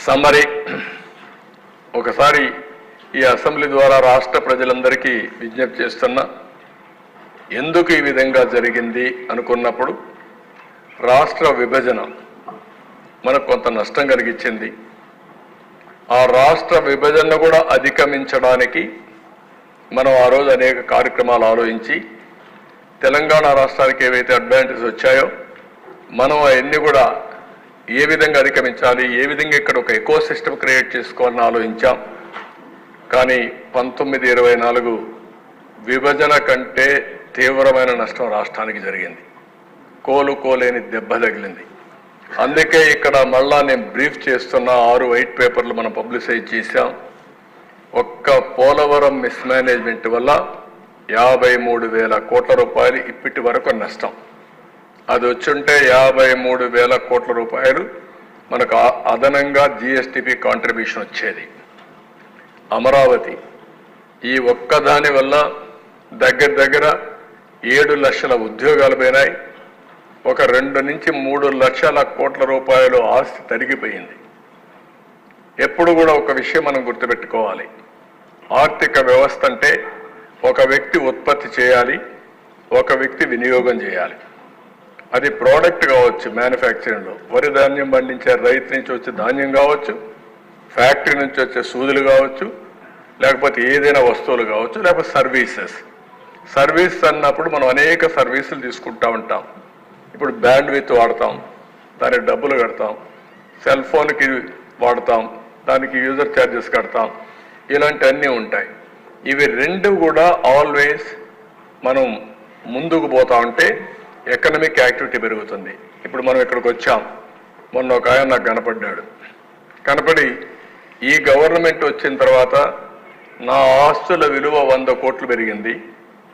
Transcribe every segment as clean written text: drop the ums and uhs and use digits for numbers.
Summary ఒకసారి ఈ assembly ద్వారా రాష్ట్ర ప్రజలందరికీ విజ్ఞప్తి చేస్తున్నా, ఎందుకు ఈ విధంగా జరిగింది అనుకున్నప్పుడు రాష్ట్ర విభజన మనకు కొంత నష్టం కలిగించింది. ఆ రాష్ట్ర విభజన కూడా అధిగమించడానికి మనం ఆ రోజు అనేక కార్యక్రమాలు ఆలోచించి తెలంగాణ రాష్ట్రానికి ఏవైతే అడ్వాంటేజ్ వచ్చాయో మనం అవన్నీ కూడా ఏ విధంగా అధిగమించాలి, ఏ విధంగా ఇక్కడ ఒక ఎకో సిస్టమ్ క్రియేట్ చేసుకోవాలని ఆలోచించాం. కానీ 1924 విభజన కంటే తీవ్రమైన నష్టం రాష్ట్రానికి జరిగింది. కోలుకోలేని దెబ్బ తగిలింది. అందుకే ఇక్కడ మళ్ళా నేను బ్రీఫ్ చేస్తున్న 6 వైట్ పేపర్లు మనం పబ్లిసైజ్ చేశాం. ఒక్క పోలవరం మిస్మేనేజ్మెంట్ వల్ల 53,000 కోట్ల రూపాయలు ఇప్పటి వరకు నష్టం. అది వచ్చుంటే 53,000 కోట్ల రూపాయలు మనకు అదనంగా జిఎస్టిపి కాంట్రిబ్యూషన్ వచ్చేది. అమరావతి ఈ ఒక్కదాని వల్ల దగ్గర 7 లక్షల ఉద్యోగాలు పోయినాయి. ఒక 2 నుంచి 3 లక్షల కోట్ల రూపాయలు ఆస్తి తరిగిపోయింది. ఎప్పుడు కూడా ఒక విషయం మనం గుర్తుపెట్టుకోవాలి, ఆర్థిక వ్యవస్థ అంటే ఒక వ్యక్తి ఉత్పత్తి చేయాలి, ఒక వ్యక్తి వినియోగం చేయాలి. అది ప్రోడక్ట్ కావచ్చు, మ్యానుఫ్యాక్చరింగ్లో వరి ధాన్యం పండించే రైతు నుంచి వచ్చే ధాన్యం కావచ్చు, ఫ్యాక్టరీ నుంచి వచ్చే సూదులు కావచ్చు, లేకపోతే ఏదైనా వస్తువులు కావచ్చు, లేకపోతే సర్వీస్ అన్నప్పుడు మనం అనేక సర్వీసులు తీసుకుంటూ ఉంటాం. ఇప్పుడు బ్యాండ్విడ్త్ వాడతాం, దానికి డబ్బులు కడతాం, సెల్ ఫోన్కి వాడతాం, దానికి యూజర్ ఛార్జెస్ కడతాం, ఇలాంటివన్నీ ఉంటాయి. ఇవి రెండు కూడా ఆల్వేస్ మనం ముందుకు పోతా ఉంటే ఎకనామిక్ యాక్టివిటీ పెరుగుతుంది. ఇప్పుడు మనం ఇక్కడికి వచ్చాం, మొన్న ఒక ఆయన నాకు కనపడి ఈ గవర్నమెంట్ వచ్చిన తర్వాత నా ఆస్తుల విలువ 100 కోట్లు పెరిగింది,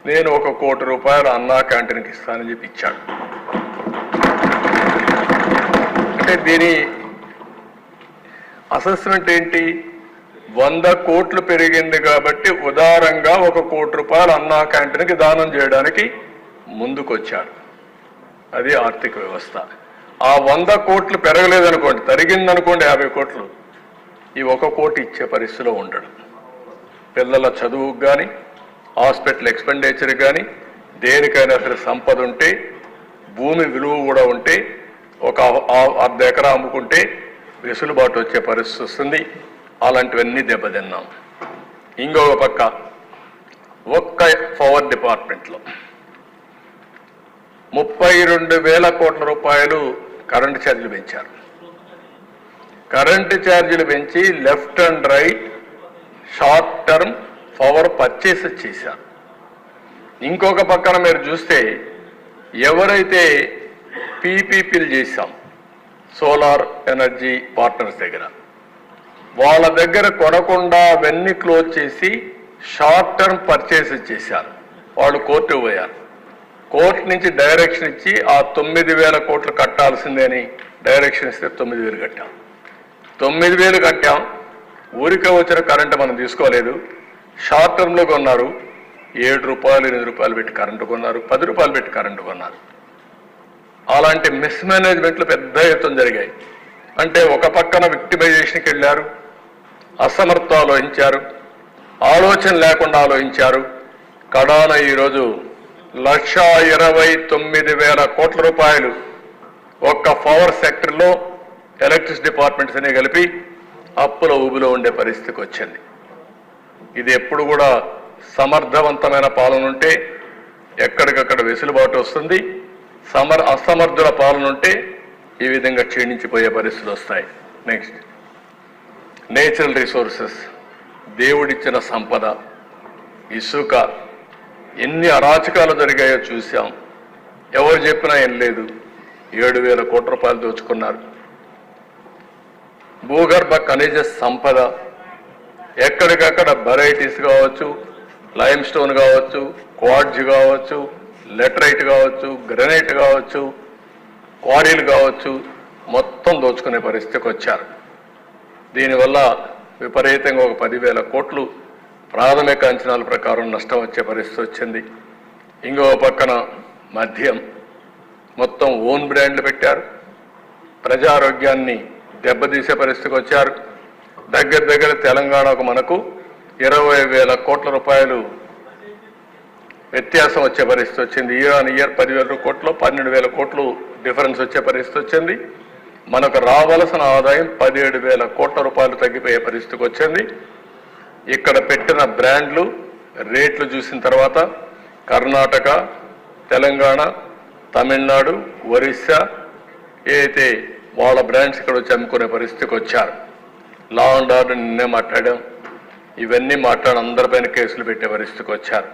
నేను 1 కోటి రూపాయలు అన్నా క్యాంటీన్కి ఇస్తానని చెప్పి ఇచ్చాడు. అంటే దీని అసెస్మెంట్ ఏంటి? 100 కోట్లు పెరిగింది కాబట్టి ఉదారంగా 1 కోటి రూపాయలు అన్నా క్యాంటీన్కి దానం చేయడానికి ముందుకొచ్చాడు. అది ఆర్థిక వ్యవస్థ. ఆ 100 కోట్లు పెరగలేదనుకోండి, తరిగిందనుకోండి 50 కోట్లు, ఈ 1 కోటి ఇచ్చే పరిస్థితిలో ఉండడు. పిల్లల చదువుకు కానీ, హాస్పిటల్ ఎక్స్పెండిచర్కి కానీ, దేనికైనా సరే సంపద ఉంటే, భూమి విలువ కూడా ఉంటే, ఒక 1/2 ఎకరా అమ్ముకుంటే వెసులుబాటు వచ్చే పరిస్థితి వస్తుంది. అలాంటివన్నీ దెబ్బతిన్నాం. ఇంకొక పక్క ఒక్క పవర్ డిపార్ట్మెంట్లో 32,000 కోట్ల రూపాయలు కరెంటు ఛార్జీలు పెంచారు. కరెంటు ఛార్జీలు పెంచి left and right short term power purchase చేశారు. ఇంకొక పక్కన మీరు చూస్తే ఎవరైతే పీపీపీలు చేశాం సోలార్ ఎనర్జీ పార్ట్నర్స్ దగ్గర, వాళ్ళ దగ్గర కొనకుండా అవన్నీ క్లోజ్ చేసి షార్ట్ టర్మ్ పర్చేస్ చేశారు. వాళ్ళు కోర్టు పోయారు. కోర్టు నుంచి డైరెక్షన్ ఇచ్చి ఆ 9,000 కోట్లు కట్టాల్సిందే అని డైరెక్షన్ ఇస్తే 9,000 కట్టాం. 9,000 కట్టాం. ఊరికే వచ్చిన కరెంటు మనం తీసుకోలేదు. షార్ట్ టర్మ్లో కొన్నారు. 7 రూపాయలు 8 రూపాయలు పెట్టి కరెంటు కొన్నారు, 10 రూపాయలు పెట్టి కరెంటు కొన్నారు. అలాంటి మిస్మేనేజ్మెంట్లు పెద్ద ఎత్తున జరిగాయి. అంటే ఒక పక్కన విక్టిమైజేషన్కి వెళ్ళారు, అసమర్థ ఆలోచించారు, ఆలోచన లేకుండా ఆలోచించారు. కడాన ఈరోజు 1,29,000 కోట్ల రూపాయలు ఒక్క పవర్ సెక్టర్లో ఎలక్ట్రిసిటీ డిపార్ట్మెంట్స్ అనే కలిపి అప్పుల ఊబిలో ఉండే పరిస్థితికి వచ్చింది. ఇది ఎప్పుడు కూడా సమర్థవంతమైన పాలన ఉంటే ఎక్కడికక్కడ వెసులుబాటు వస్తుంది. అసమర్థుల పాలన ఉంటే ఈ విధంగా క్షీణించిపోయే పరిస్థితులు వస్తాయి. నెక్స్ట్, నేచురల్ రిసోర్సెస్, దేవుడిచ్చిన సంపద, ఇసుక, ఎన్ని అరాచకాలు జరిగాయో చూసాం. ఎవరు చెప్పినా ఏం లేదు. 7,000 కోట్ల రూపాయలు దోచుకున్నారు. భూగర్భ ఖనిజ సంపద ఎక్కడికక్కడ వెరైటీస్ కావచ్చు, లైమ్ స్టోన్ కావచ్చు, క్వార్ట్జ్ కావచ్చు, లెటరైట్ కావచ్చు, గ్రనైట్ కావచ్చు, క్వారీలు కావచ్చు, మొత్తం దోచుకునే పరిస్థితికి వచ్చారు. దీనివల్ల విపరీతంగా ఒక 10,000 కోట్లు ప్రాథమిక అంచనాల ప్రకారం నష్టం వచ్చే పరిస్థితి వచ్చింది. ఇంకో పక్కన మద్యం మొత్తం ఓన్ బ్రాండ్లు పెట్టారు. ప్రజారోగ్యాన్ని దెబ్బతీసే పరిస్థితికి వచ్చారు. దగ్గర తెలంగాణకు మనకు 20,000 కోట్ల రూపాయలు వ్యత్యాసం వచ్చే పరిస్థితి వచ్చింది. ఇయర్ ఆన్ ఇయర్ 10,000 కోట్లు 12,000 కోట్లు డిఫరెన్స్ వచ్చే పరిస్థితి వచ్చింది. మనకు రావాల్సిన ఆదాయం 17,000 కోట్ల రూపాయలు తగ్గిపోయే పరిస్థితికి వచ్చింది. ఇక్కడ పెట్టిన బ్రాండ్లు రేట్లు చూసిన తర్వాత కర్ణాటక, తెలంగాణ, తమిళనాడు, ఒరిస్సా ఏదైతే వాళ్ళ బ్రాండ్స్ ఇక్కడ వచ్చి అమ్ముకునే పరిస్థితికి వచ్చారు. లా అండ్ ఆర్డర్ నిన్నే మాట్లాడాం. ఇవన్నీ మాట్లాడి అందరిపైన కేసులు పెట్టే పరిస్థితికి వచ్చారు.